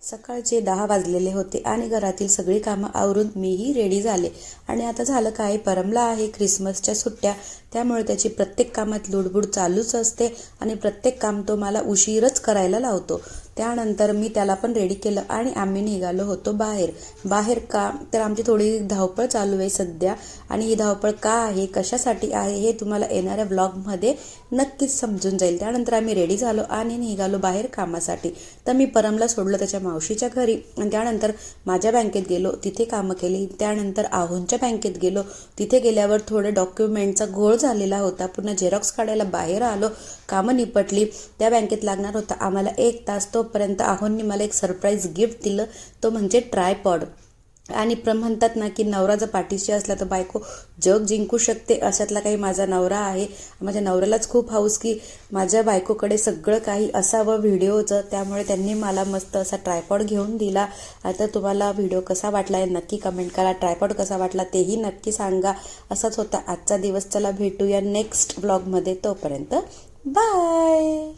सकाळचे 10 वाजलेले होते आणि घरातील सगळी कामं आवरून मीही रेडी झाले. आणि आता झालं काय, परमला आहे ख्रिसमसच्या सुट्ट्या, त्यामुळे त्याची प्रत्येक कामात लुडबुड चालूच असते आणि प्रत्येक काम तो मला उशीरच करायला लावतो. त्यानंतर मी त्याला पण रेडी केलं आणि आम्ही निघालो होतो बाहेर का तर आमची थोडी धावपळ चालू आहे सध्या. आणि ही धावपळ का आहे, कशासाठी आहे, हे तुम्हाला येणाऱ्या व्लॉगमध्ये नक्कीच समजून जाईल. त्यानंतर आम्ही रेडी झालो आणि निघालो बाहेर कामासाठी. तर मी परमला सोडलं त्याच्या मावशीच्या घरी आणि त्यानंतर माझ्या बँकेत गेलो, तिथे कामं केली. त्यानंतर आहोंच्या बँकेत गेलो, तिथे गेल्यावर थोडं डॉक्युमेंटचा घोळ झालेला होता, पुन्हा झेरॉक्स काढायला बाहेर आलो, कामं निपटली. त्या बँकेत लागणार होता आम्हाला 1 तास, तोपर्यंत आहोंनी मला एक सरप्राईज गिफ्ट दिलं, तो म्हणजे ट्रायपॉड. आणि म्हणतात ना की नवरा जर पाठीशी असला तर बायको जग जिंकू शकते, अशातला काही माझा नवरा आहे. माझ्या नवऱ्यालाच खूप हौस की माझ्या बायकोकडे सगळं काही असावं व्हिडिओचं, त्यामुळे त्यांनी मला मस्त असा ट्रायपॉड घेऊन दिला. आता तुम्हाला व्हिडिओ कसा वाटला आहे नक्की कमेंट करा, ट्रायपॉड कसा वाटला तेही नक्की सांगा. असाच होता आजचा दिवस. चला भेटूया नेक्स्ट व्लॉगमध्ये, तोपर्यंत बाय.